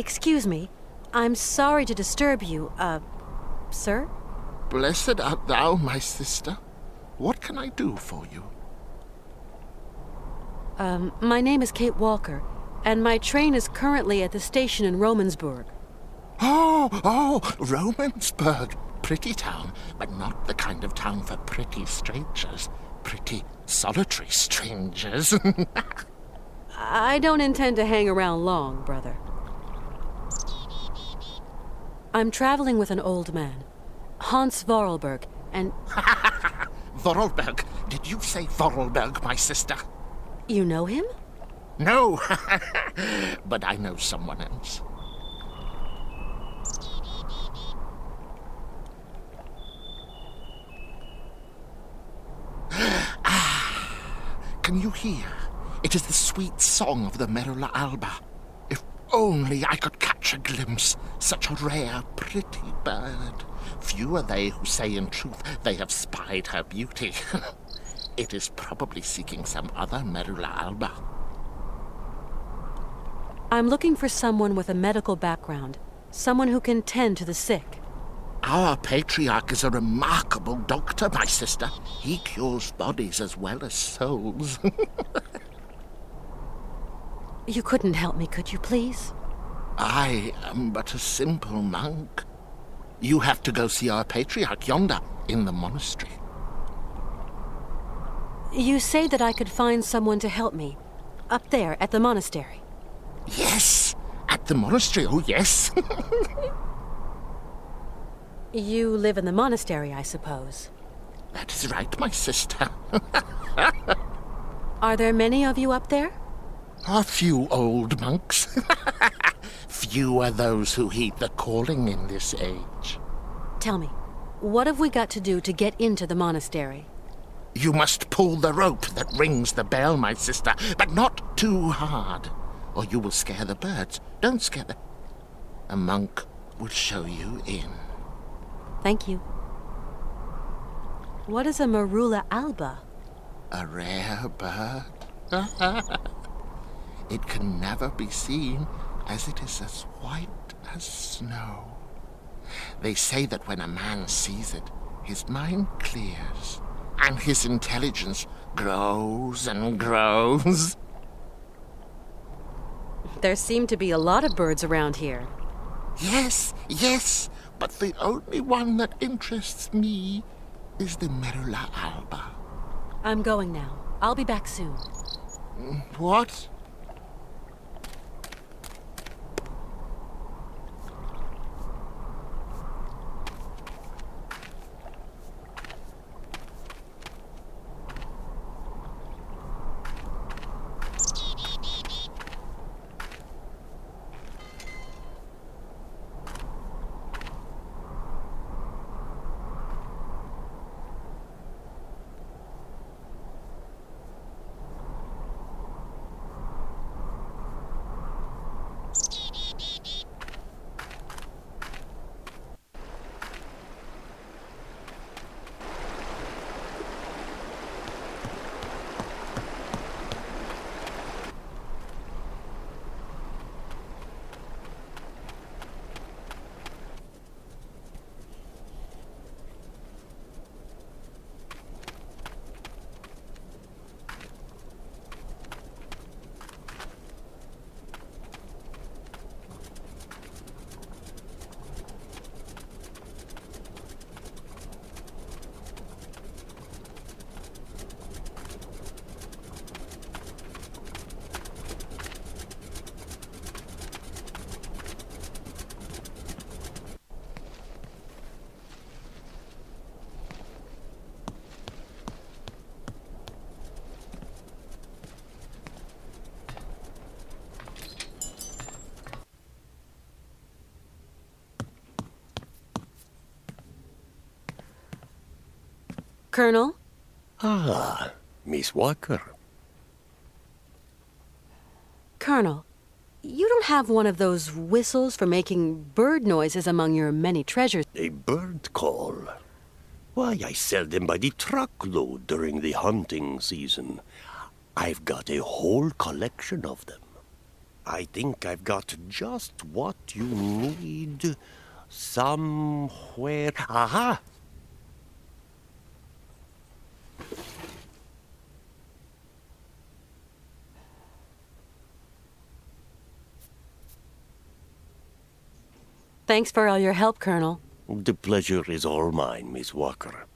Excuse me. I'm sorry to disturb you, sir? Blessed art thou, my sister. What can I do for you? My name is Kate Walker, and my train is currently at the station in Romansburg. Oh, Romansburg. Pretty town, but not the kind of town for pretty strangers. Pretty solitary strangers. I don't intend to hang around long, brother. I'm traveling with an old man, Hans Vorarlberg, and... Vorarlberg? Did you say Vorarlberg, my sister? You know him? No, but I know someone else. Can you hear? It is the sweet song of the Merula alba. If only I could catch a glimpse, such a rare, pretty bird. Few are they who say in truth they have spied her beauty. It is probably seeking some other Merula alba. I'm looking for someone with a medical background, someone who can tend to the sick. Our patriarch is a remarkable doctor, my sister. He cures bodies as well as souls. You couldn't help me, could you, please? I am but a simple monk. You have to go see our patriarch yonder, in the monastery. You say that I could find someone to help me, up there at the monastery. Yes, at the monastery, oh yes. You live in the monastery, I suppose. That is right, my sister. Are there many of you up there? A few old monks. Few are those who heed the calling in this age. Tell me, what have we got to do to get into the monastery? You must pull the rope that rings the bell, my sister, but not too hard, or you will scare the birds. Don't scare them. A monk will show you in. Thank you. What is a Merula alba? A rare bird. It can never be seen, as it is as white as snow. They say that when a man sees it, his mind clears, and his intelligence grows and grows. There seem to be a lot of birds around here. Yes, but the only one that interests me is the Merula alba. I'm going now. I'll be back soon. What? Colonel? Ah, Miss Walker. Colonel, you don't have one of those whistles for making bird noises among your many treasures. A bird call. Why, I sell them by the truckload during the hunting season. I've got a whole collection of them. I think I've got just what you need. Somewhere. Aha! Thanks for all your help, Colonel. The pleasure is all mine, Miss Walker.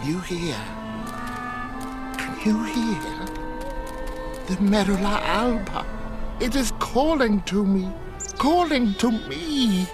Can you hear? Can you hear? The Merula Alba. It is calling to me. Calling to me.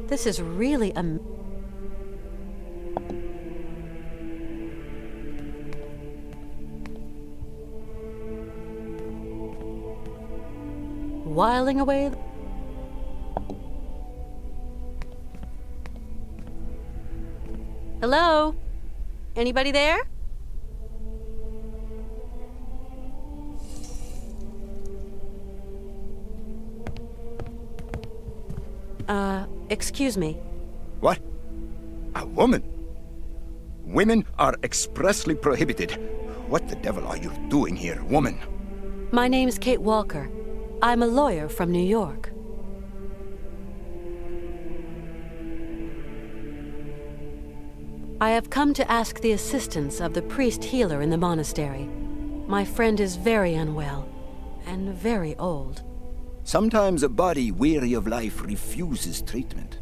This is really whiling away. Hello? Anybody there? Excuse me. What? A woman? Women are expressly prohibited. What the devil are you doing here, woman? My name's Kate Walker. I'm a lawyer from New York. I have come to ask the assistance of the priest healer in the monastery. My friend is very unwell, and very old. Sometimes a body weary of life refuses treatment.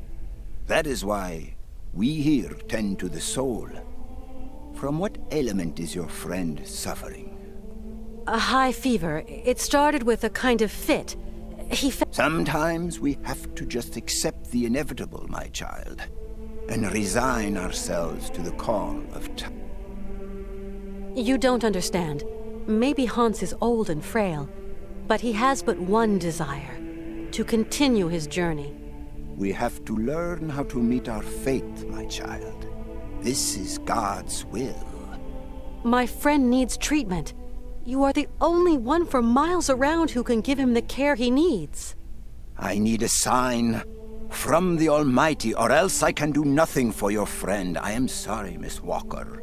That is why we here tend to the soul. From what ailment is your friend suffering? A high fever. It started with a kind of fit. Sometimes we have to just accept the inevitable, my child, and resign ourselves to the call of time. You don't understand. Maybe Hans is old and frail, but he has but one desire: to continue his journey. We have to learn how to meet our fate, my child. This is God's will. My friend needs treatment. You are the only one for miles around who can give him the care he needs. I need a sign from the Almighty, or else I can do nothing for your friend. I am sorry, Miss Walker.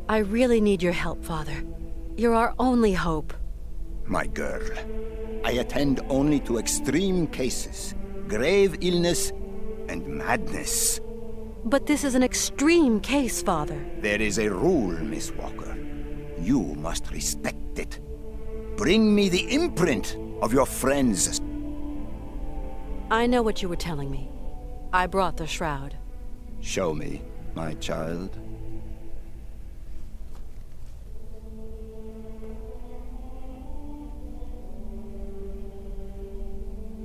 I really need your help, Father. You're our only hope. My girl, I attend only to extreme cases, grave illness, and madness. But this is an extreme case, Father. There is a rule, Miss Walker. You must respect it. Bring me the imprint of your friend's... I know what you were telling me. I brought the shroud. Show me, my child.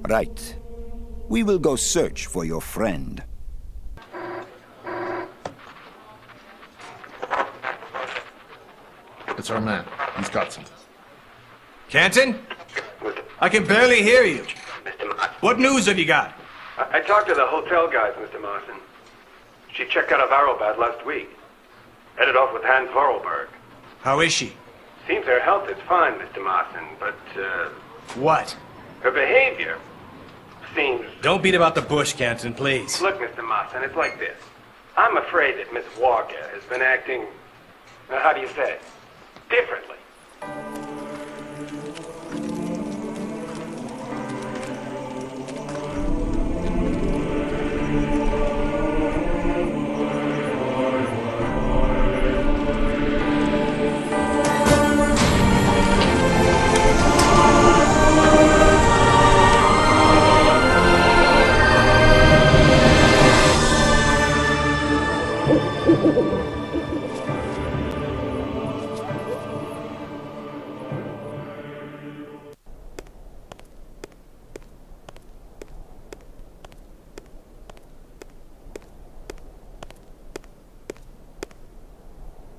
Right. We will go search for your friend. It's our man. He's got something. Canton? I can barely hear you. Mr. Mawson. What news have you got? I talked to the hotel guys, Mr. Mawson. She checked out of Arrowbat last week. Headed off with Hans Vorarlberg. How is she? Seems her health is fine, Mr. Mawson, but, What? her behavior seems... Don't beat about the bush, Canton, please. Look, Mr. Mawson, it's like this. I'm afraid that Miss Walker has been acting, how do you say, differently.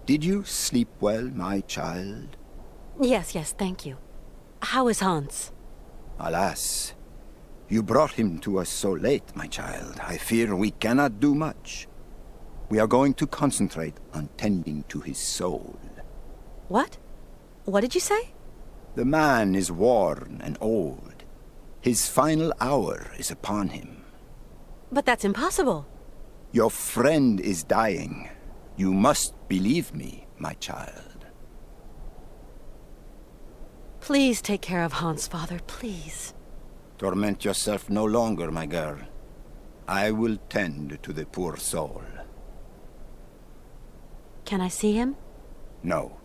Did you sleep well, my child? Yes, thank you. How is Hans? Alas, you brought him to us so late, my child. I fear we cannot do much. We are going to concentrate on tending to his soul. What? What did you say? The man is worn and old. His final hour is upon him. But that's impossible. Your friend is dying. You must believe me, my child. Please take care of Hans, Father, please. Torment yourself no longer, my girl. I will tend to the poor soul. Can I see him? No.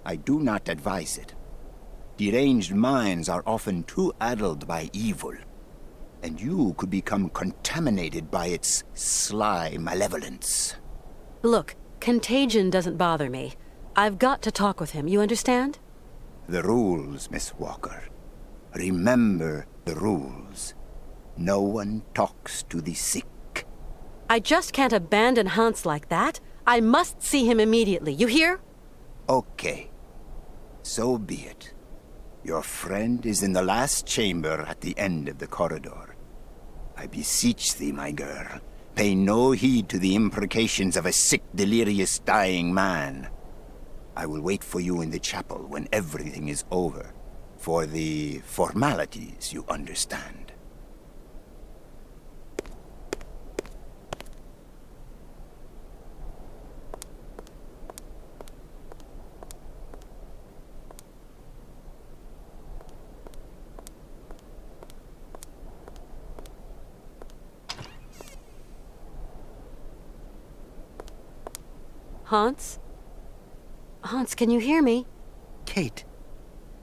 I do not advise it. Deranged minds are often too addled by evil, and you could become contaminated by its sly malevolence. Look, contagion doesn't bother me. I've got to talk with him, you understand? The rules, Miss Walker. Remember the rules. No one talks to the sick. I just can't abandon Hans like that. I must see him immediately, you hear? Okay. So be it. Your friend is in the last chamber at the end of the corridor. I beseech thee, my girl, pay no heed to the imprecations of a sick, delirious, dying man. I will wait for you in the chapel when everything is over. For the formalities, you understand. Hans? Hans, can you hear me? Kate,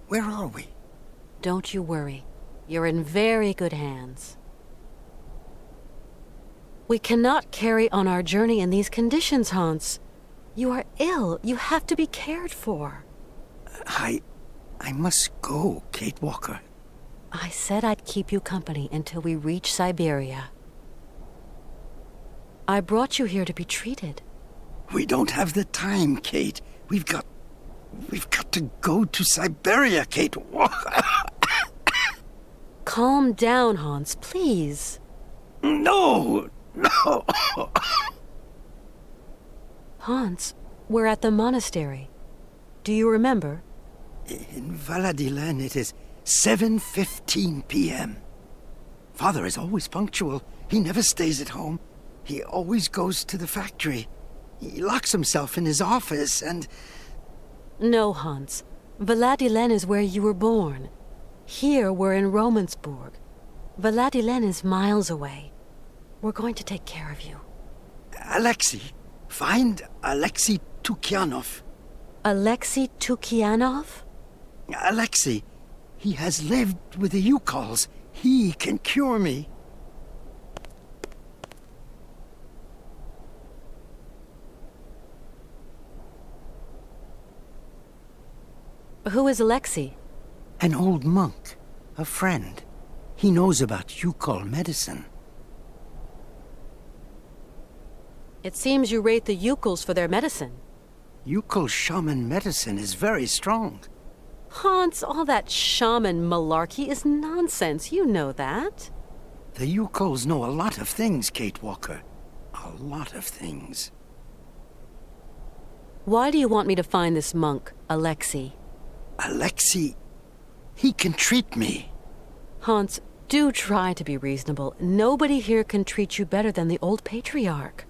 where are we? Don't you worry. You're in very good hands. We cannot carry on our journey in these conditions, Hans. You are ill. You have to be cared for. I must go, Kate Walker. I said I'd keep you company until we reach Syberia. I brought you here to be treated. We don't have the time, Kate. We've got to go to Syberia, Kate Walker. Calm down, Hans, please. No. Hans, we're at the monastery. Do you remember? In Valadilen, it is 7:15 p.m. Father is always punctual. He never stays at home. He always goes to the factory. He locks himself in his office and... No, Hans. Valadilen is where you were born. Here we're in Romansburg. Valadilen is miles away. We're going to take care of you. Alexei. Find Alexei Tukyanov. Alexei Tukyanov? Alexei. He has lived with the Yukols. He can cure me. Who is Alexei? An old monk. A friend. He knows about Yukol medicine. It seems you rate the Yukols for their medicine. Yukol shaman medicine is very strong. Hans, all that shaman malarkey is nonsense. You know that. The Yukols know a lot of things, Kate Walker. A lot of things. Why do you want me to find this monk, Alexei? Alexei, he can treat me. Hans, do try to be reasonable. Nobody here can treat you better than the old patriarch.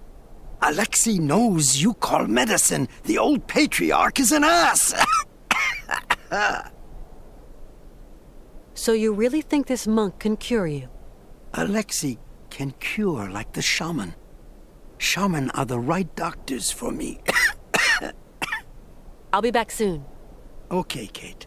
Alexei knows Yukol medicine. The old patriarch is an ass. So you really think this monk can cure you? Alexei can cure like the shaman. Shaman are the right doctors for me. I'll be back soon. Okay, Kate.